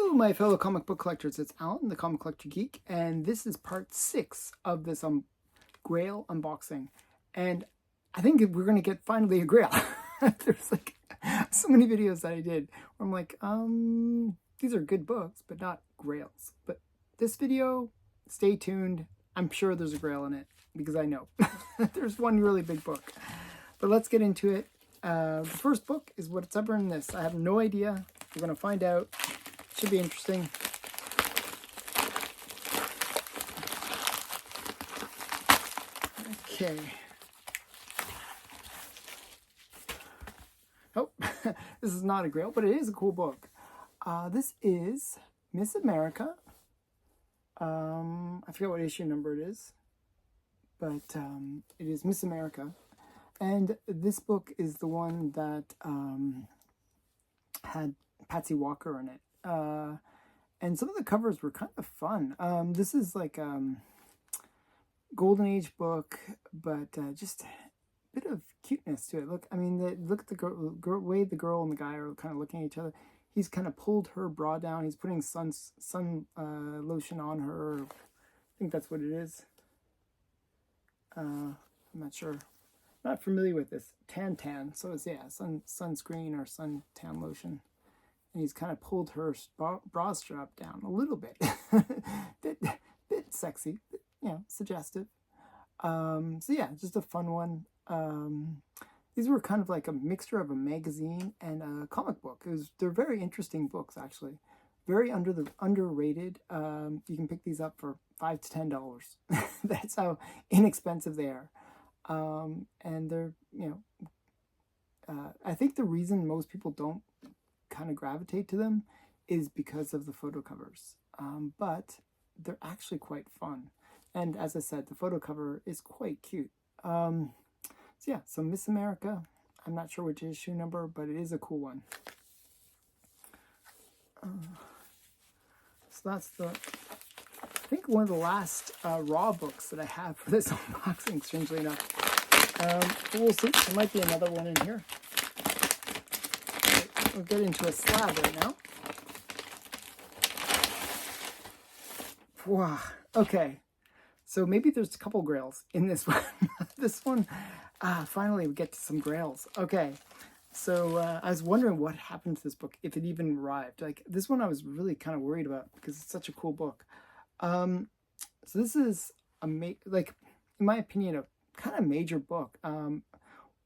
Hello, my fellow comic book collectors. It's Alan, the Comic Collector Geek, and this is part 6 of this Grail unboxing. And I think we're going to get finally a Grail. There's like so many videos that I did where I'm like, these are good books, but not Grails. But this video, stay tuned. I'm sure there's a Grail in it because I know. There's one really big book. But let's get into it. The first book is What's Ever in This. I have no idea. We're going to find out. Should be interesting. Okay. Oh, this is not a Grail, but it is a cool book. This is Miss America. I forget what issue number it is, but it is Miss America. And this book is the one that had Patsy Walker in it. And some of the covers were kind of fun. This is like Golden Age book, but just a bit of cuteness to it. Look, I mean, look at the way the girl and the guy are kind of looking at each other. He's kind of pulled her bra down. He's putting sun lotion on her. I think that's what it is. I'm not sure. Not familiar with this. Tan. So it's, yeah, sunscreen or suntan lotion. And he's kind of pulled her bra strap down a little bit. bit sexy, but, you know, suggestive. So yeah, just a fun one. These were kind of like a mixture of a magazine and a comic book. They're very interesting books, actually. Very underrated. You can pick these up for $5 to $10. That's how inexpensive they are. And they're, you know, I think the reason most people don't kind of gravitate to them is because of the photo covers, but they're actually quite fun. And as I said, the photo cover is quite cute. So yeah, so Miss America, I'm not sure which issue number, but it is a cool one. So that's I think one of the last raw books that I have for this unboxing, strangely enough. We'll see, there might be another one in here. We'll get into a slab right now. Wow. Okay. So maybe there's a couple Grails in this one. This one, finally we get to some Grails. Okay. So I was wondering what happened to this book, if it even arrived. Like this one I was really kind of worried about because it's such a cool book. So this is, like, in my opinion, a kind of major book.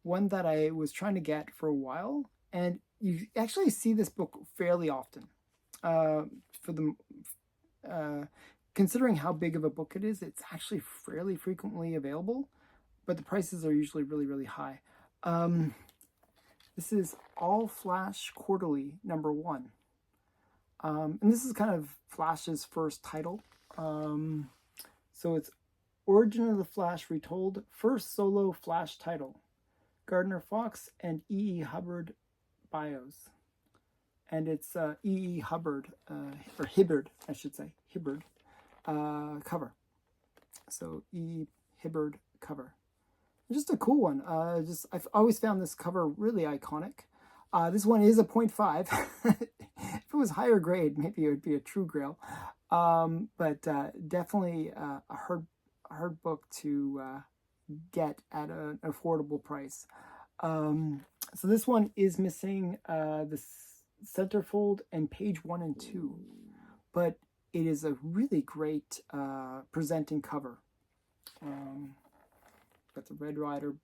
One that I was trying to get for a while. And you actually see this book fairly often. Considering how big of a book it is, it's actually fairly frequently available, but the prices are usually really, really high. This is All Flash Quarterly #1. And this is kind of Flash's first title. So it's Origin of the Flash Retold, first solo Flash title. Gardner Fox and E.E. Hubbard bios. And it's E.E. Hubbard, or Hibbard, I should say, Hibbard, cover. So E.E. Hibbard cover. Just a cool one. I've always found this cover really iconic. This one is a 0.5. If it was higher grade, maybe it would be a true Grail. But definitely a hard book to get at an affordable price. So this one is missing the centerfold and page 1 and 2, but it is a really great presenting cover. Got the Red Ryder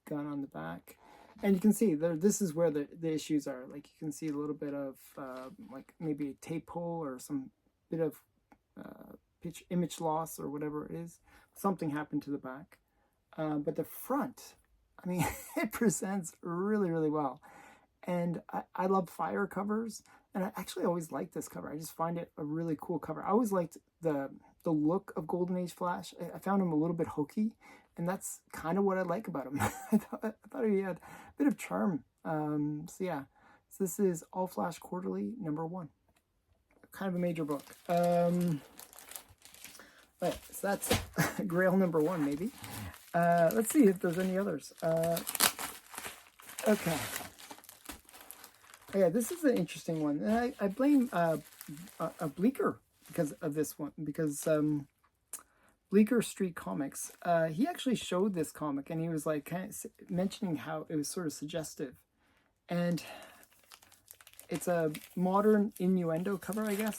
gun on the back, and you can see there. This is where the issues are. Like you can see a little bit of like maybe a tape hole or some bit of image loss or whatever it is. Something happened to the back, but the front, I mean, it presents really, really well. And I love fire covers, and I actually always liked this cover. I just find it a really cool cover. I always liked the look of Golden Age Flash. I found him a little bit hokey, and that's kind of what I like about him. I thought he had a bit of charm. So yeah, so this is All Flash Quarterly #1. Kind of a major book. Right, so that's Grail #1, maybe. Let's see if there's any others. Okay. Yeah, this is an interesting one. And I blame a Bleecker because of this one, because Bleecker Street Comics, he actually showed this comic, and he was like kind of mentioning how it was sort of suggestive, and it's a modern innuendo cover, I guess.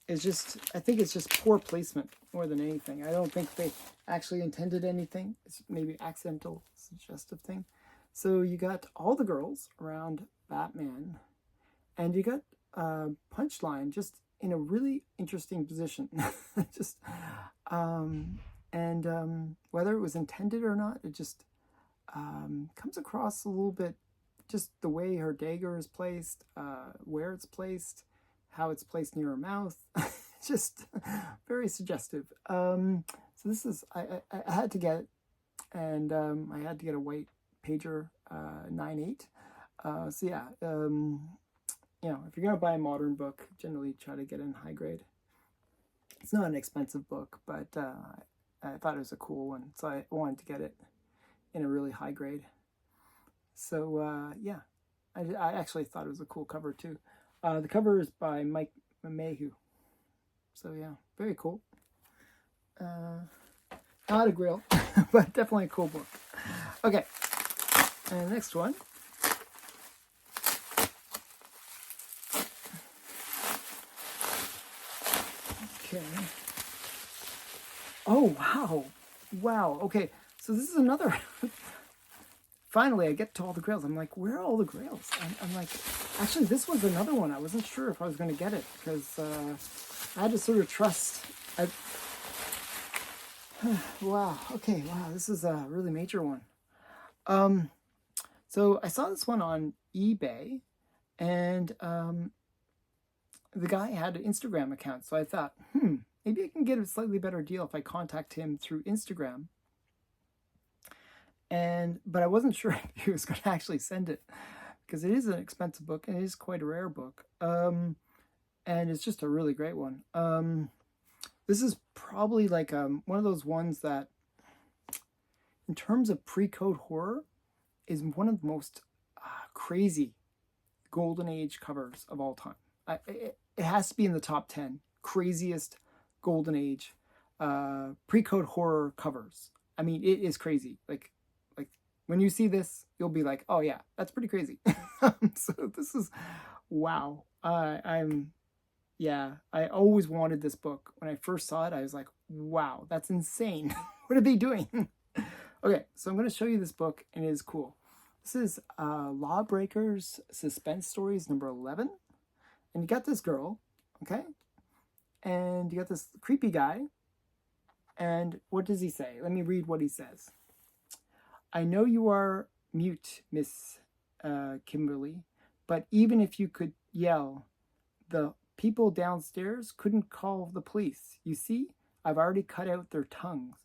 It's just, I think it's just poor placement more than anything. I don't think they actually intended anything. It's maybe accidental, suggestive thing. So you got all the girls around Batman, and you got Punchline just in a really interesting position. Just whether it was intended or not, it just comes across a little bit, just the way her dagger is placed, where it's placed, how it's placed near her mouth. Just very suggestive. So this is, I had to get it, and I had to get a white pager 9/8. So yeah, you know, if you're gonna buy a modern book, generally try to get in high grade. It's not an expensive book, but I thought it was a cool one, so I wanted to get it in a really high grade. So yeah, I actually thought it was a cool cover too. The cover is by Mike Mayhew. So yeah, very cool. Not a Grail, but definitely a cool book. Okay, and the next one. Okay. Oh, wow. Wow. Okay, so this is another... Finally, I get to all the Grails. I'm like, where are all the Grails? I'm like, actually, this was another one. I wasn't sure if I was going to get it, because I had to sort of trust. Wow. Okay, wow. This is a really major one. So I saw this one on eBay, and the guy had an Instagram account. So I thought, maybe I can get a slightly better deal if I contact him through Instagram. But I wasn't sure if he was going to actually send it, because it is an expensive book and it is quite a rare book. And it's just a really great one. This is probably like one of those ones that, in terms of pre-code horror, is one of the most crazy golden age covers of all time. It has to be in the top 10 craziest golden age pre-code horror covers. I mean, it is crazy. Like when you see this, you'll be like, oh yeah, that's pretty crazy. So this is, wow. I always wanted this book. When I first saw it, I was like, wow, that's insane. What are they doing? Okay, so I'm going to show you this book, and it is cool. This is Lawbreakers Suspense Stories number 11. And you got this girl, okay? And you got this creepy guy. And what does he say? Let me read what he says. I know you are mute, Miss Kimberly, but even if you could yell, the people downstairs couldn't call the police. You see, I've already cut out their tongues.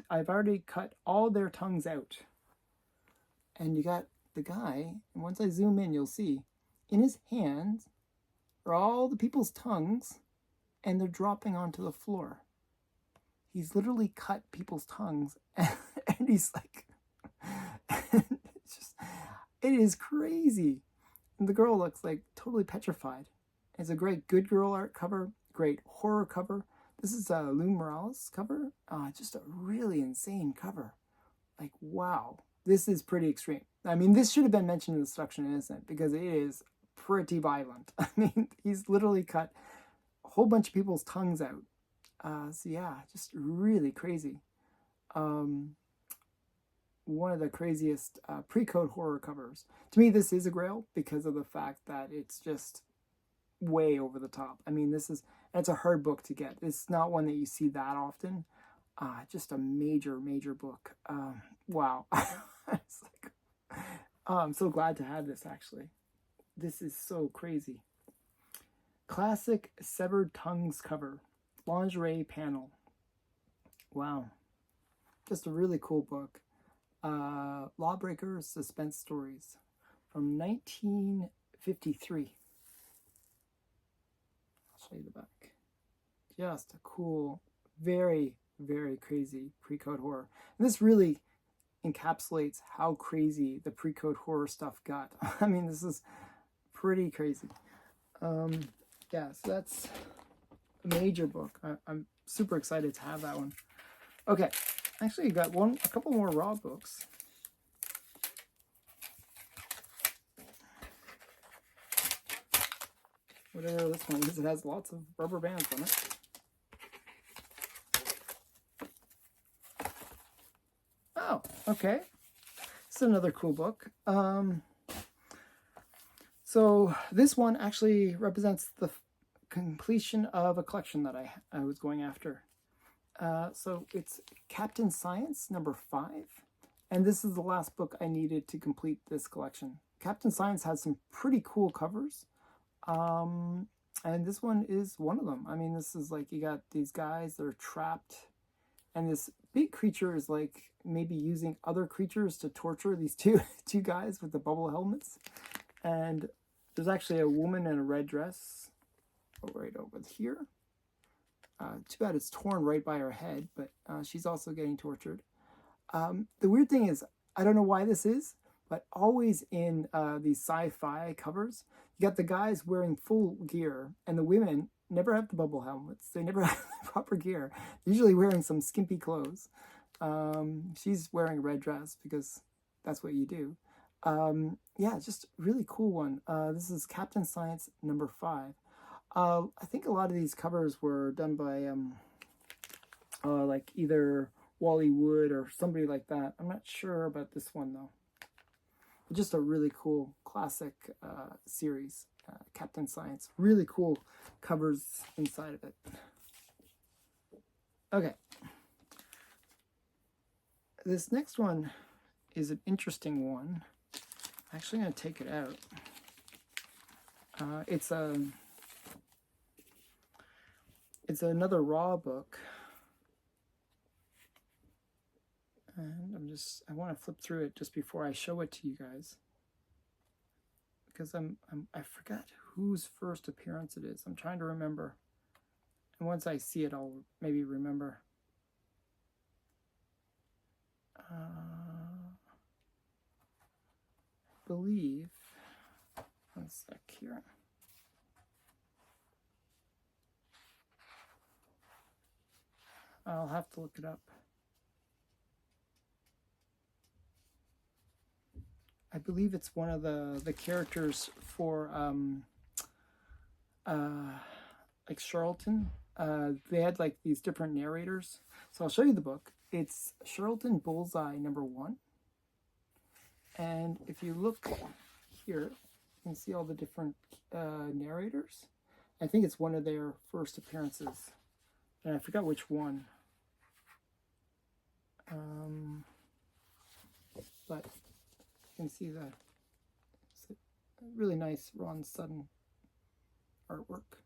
I've already cut all their tongues out. And you got the guy, and once I zoom in, you'll see, in his hands are all the people's tongues, and they're dropping onto the floor. He's literally cut people's tongues, and he's like, it is crazy. And the girl looks like totally petrified. It's a great good girl art cover, great horror cover. This is a Lou Morales cover. Just a really insane cover. Like, wow. This is pretty extreme. I mean, this should have been mentioned in Destruction Innocent, because it is pretty violent. I mean, he's literally cut a whole bunch of people's tongues out. So yeah, just really crazy. One of the craziest pre-code horror covers. To me, this is a Grail because of the fact that it's just way over the top. I mean, it's a hard book to get. It's not one that you see that often. Just a major, major book. Wow. It's like, I'm so glad to have this, actually. This is so crazy. Classic Severed Tongues cover. Lingerie panel. Wow. Just a really cool book. Lawbreakers Suspense Stories from 1953. I'll show you the back. Just a cool, very, very crazy pre-code horror. And this really encapsulates how crazy the pre-code horror stuff got. I mean, this is pretty crazy. Yeah, so that's a major book. I'm super excited to have that one. Okay, actually, you got a couple more raw books. Whatever this one is, it has lots of rubber bands on it. Oh, okay. It's another cool book. So this one actually represents the completion of a collection that I was going after. So it's Captain Science #5, and this is the last book I needed to complete this collection. Captain Science has some pretty cool covers, and this one is one of them. I mean, this is like, you got these guys that are trapped, and this big creature is like maybe using other creatures to torture these two guys with the bubble helmets. And there's actually a woman in a red dress right over here. Too bad it's torn right by her head, but she's also getting tortured. The weird thing is, I don't know why this is, but always in these sci-fi covers, you got the guys wearing full gear, and the women never have the bubble helmets. They never have the proper gear. They're usually wearing some skimpy clothes. She's wearing a red dress because that's what you do. Yeah, just really cool one. This is Captain Science #5. I think a lot of these covers were done by like either Wally Wood or somebody like that. I'm not sure about this one though. Just a really cool classic series, Captain Science. Really cool covers inside of it. Okay. This next one is an interesting one. I'm actually going to take it out. It's another raw book, and I want to flip through it just before I show it to you guys, because I forgot whose first appearance it is. I'm trying to remember, and once I see it, I'll maybe remember. I believe, one sec here. I'll have to look it up. I believe it's one of the characters for like Charlton. They had like these different narrators. So I'll show you the book. It's Charlton Bullseye #1. And if you look here, you can see all the different narrators. I think it's one of their first appearances. And I forgot which one. But you can see it's a really nice Ron Sutton artwork.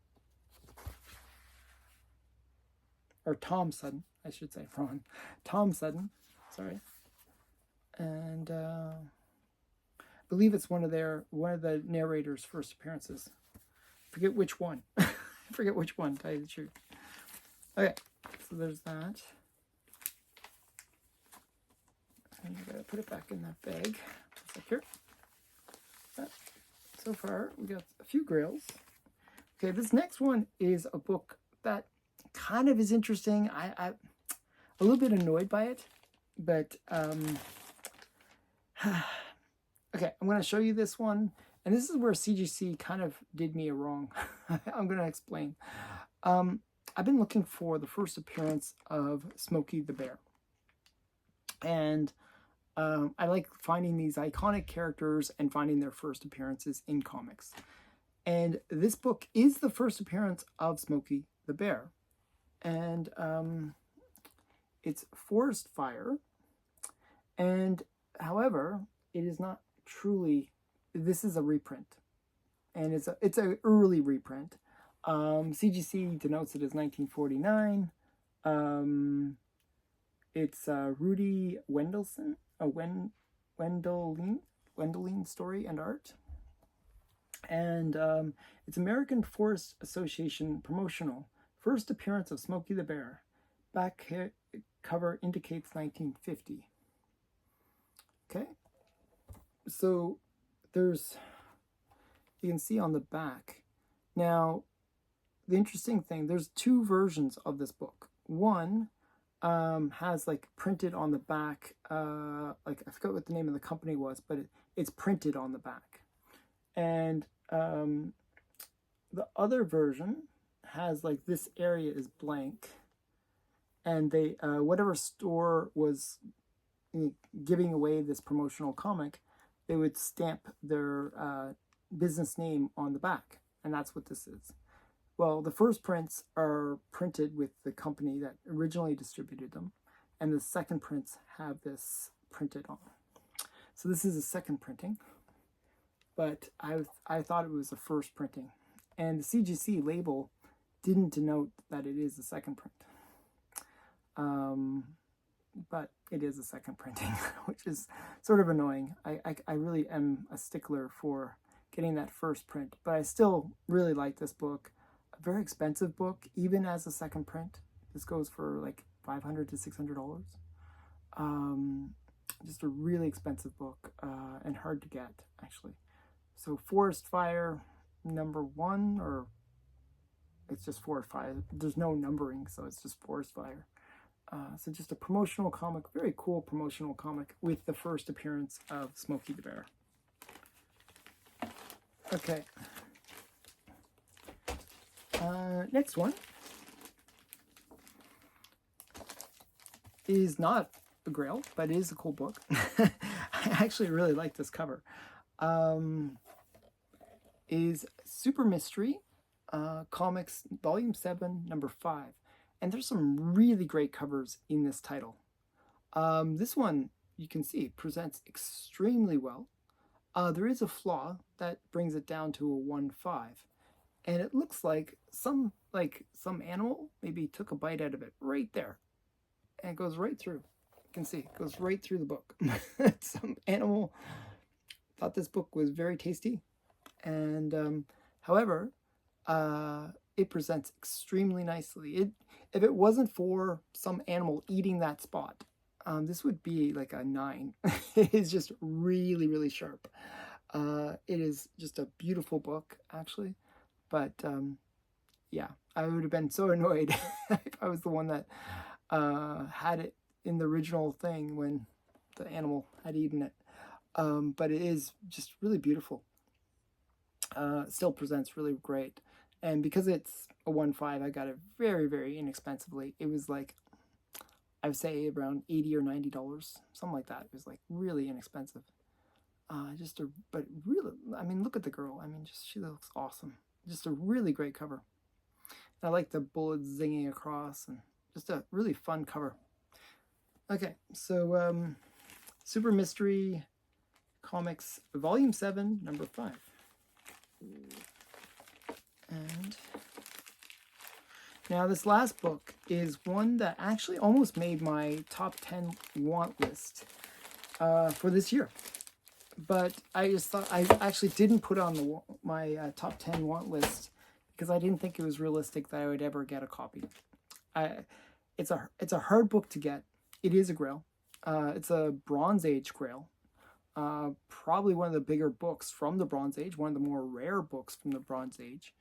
Or Tom Sutton, I should say. Tom Sutton, sorry. And I believe it's one of the narrators' first appearances. Forget which one. I forget which one, to tell you the truth. Okay, so there's that. And I gotta put it back in that bag. Just like here. But so far, we got a few Grails. Okay, this next one is a book that kind of is interesting. I'm a little bit annoyed by it, but okay, I'm going to show you this one, and this is where CGC kind of did me a wrong. I'm going to explain. I've been looking for the first appearance of Smokey the Bear, and I like finding these iconic characters and finding their first appearances in comics. And this book is the first appearance of Smokey the Bear. And it's Forest Fire. And however, it is not truly, this is a reprint. And it's a early reprint. CGC denotes it as 1949. It's Rudy Wendelson, Wendeline story and art. And it's American Forest Association promotional. First appearance of Smokey the Bear. Back cover indicates 1950. Okay. So you can see on the back, Now, the interesting thing, there's two versions of this book. One has like printed on the back, like I forgot what the name of the company was, but it's printed on the back. And the other version has like this area is blank, and they whatever store was giving away this promotional comic, they would stamp their business name on the back, and that's what this is. Well, the first prints are printed with the company that originally distributed them, and the second prints have this printed on. So this is a second printing, but I thought it was a first printing, and the CGC label didn't denote that it is a second print. But it is a second printing, which is sort of annoying. I really am a stickler for getting that first print, but I still really like this book. A very expensive book, even as a second print. This goes for like $500 to $600. Just a really expensive book, and hard to get, actually. So Forest Fire #1, or it's just Forest Fire. There's no numbering, so it's just Forest Fire. So just a promotional comic, very cool promotional comic with the first appearance of Smokey the Bear. Okay. Next one is not a Grail, but it is a cool book. I actually really like this cover. Is Super Mystery Comics Volume 7, number 5. And there's some really great covers in this title. This one, you can see, presents extremely well. There is a flaw that brings it down to a 1/5. And it looks like some animal maybe took a bite out of it right there. And it goes right through. You can see, it goes right through the book. Some animal thought this book was very tasty. And however, it presents extremely nicely. If it wasn't for some animal eating that spot, this would be like a 9. It is just really, really sharp. It is just a beautiful book, actually. But yeah, I would have been so annoyed if I was the one that had it in the original thing when the animal had eaten it. But it is just really beautiful. Still presents really great. And because it's a 1/5, I got it very, very inexpensively. It was like, I would say around $80 or $90, something like that. It was like really inexpensive. But really, I mean, look at the girl. I mean, she looks awesome. Just a really great cover. And I like the bullets zinging across, and just a really fun cover. Okay, so Super Mystery Comics Volume 7, number 5. And now this last book is one that actually almost made my top 10 want list for this year. But I just thought, I actually didn't put on my top 10 want list because I didn't think it was realistic that I would ever get a copy. It's a hard book to get. It is a Grail. It's a Bronze Age Grail. Probably one of the bigger books from the Bronze Age, one of the more rare books from the Bronze Age.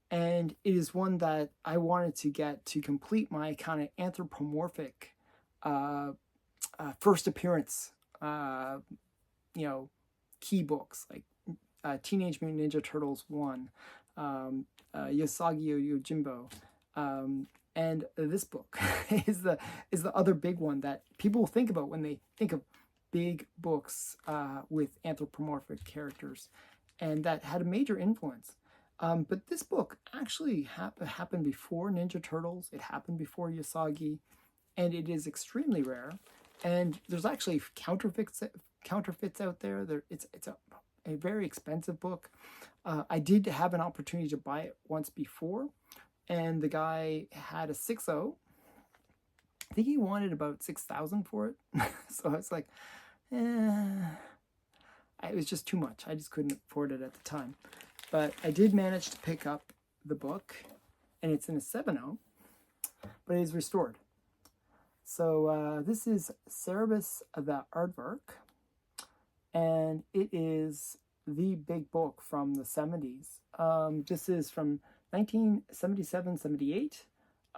And it is one that I wanted to get to complete my kind of anthropomorphic first appearance, key books, like Teenage Mutant Ninja Turtles 1, Yosagi Yojimbo, and this book is the other big one that people think about when they think of big books with anthropomorphic characters, and that had a major influence. But this book actually happened before Ninja Turtles. It happened before Yosagi, and it is extremely rare. And there's actually counterfeits out there. It's a very expensive book. I did have an opportunity to buy it once before, and the guy had a 6.0. I think he wanted about $6,000 for it. So I was like, it was just too much. I just couldn't afford it at the time. But I did manage to pick up the book, and it's in a 7.0, but it is restored. So this is Cerebus the Aardvark, and it is the big book from the 70s. This is from 1977-78.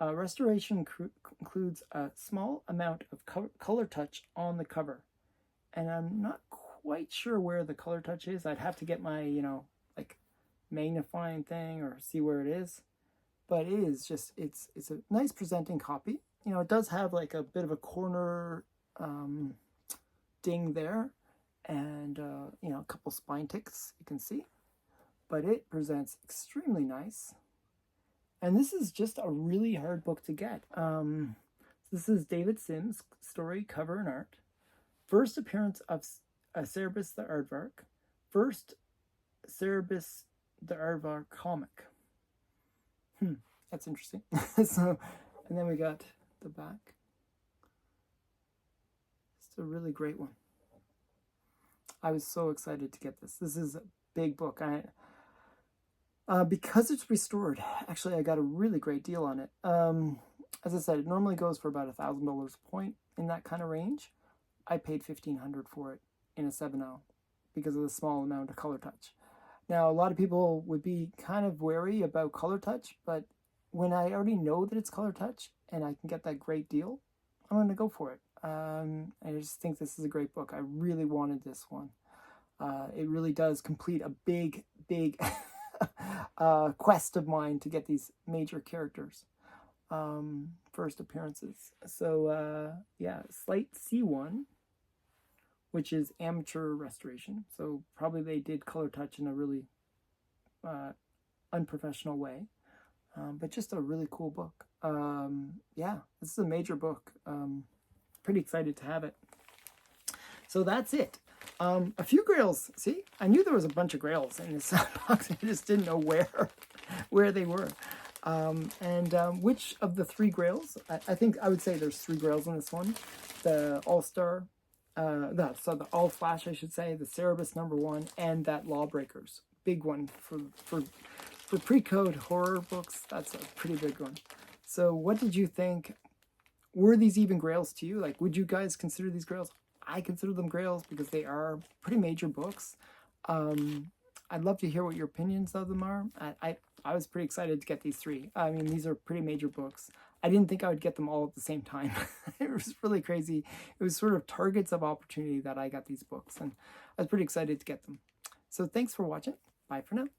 Restoration includes a small amount of color touch on the cover. And I'm not quite sure where the color touch is. I'd have to get my, like magnifying thing or see where it is. But it is just, it's a nice presenting copy. It does have like a bit of a corner ding there. And, a couple spine ticks you can see. But it presents extremely nice. And this is just a really hard book to get. This is David Sims' story, cover and art. First appearance of Cerebus the Aardvark. First Cerebus the Aardvark comic. That's interesting. And then we got the back. It's a really great one. I was so excited to get this. This is a big book. Because it's restored, actually I got a really great deal on it. As I said, it normally goes for about $1,000 a point, in that kind of range. I paid $1,500 for it in a 7.0 because of the small amount of color touch. Now, a lot of people would be kind of wary about color touch, but when I already know that it's color touch and I can get that great deal, I'm going to go for it. I just think this is a great book. I really wanted this one. It really does complete a big quest of mine to get these major characters. First appearances. So, yeah, Slate C1, which is amateur restoration. So probably they did color touch in a really unprofessional way. But just a really cool book. Yeah, this is a major book. Pretty excited to have it. So that's it. A few Grails. See, I knew there was a bunch of Grails in this box. I just didn't know where they were. Which of the 3 Grails? I think I would say there's 3 Grails in this one. The All-Star, the All-Flash, I should say, the Cerebus #1, and that Lawbreakers. Big one for pre-code horror books. That's a pretty big one. So what did you think? Were these even Grails to you? Like, would you guys consider these Grails? I consider them Grails because they are pretty major books. I'd love to hear what your opinions of them are. I was pretty excited to get these 3. I mean, these are pretty major books. I didn't think I would get them all at the same time. It was really crazy. It was sort of targets of opportunity that I got these books, and I was pretty excited to get them. So thanks for watching. Bye for now.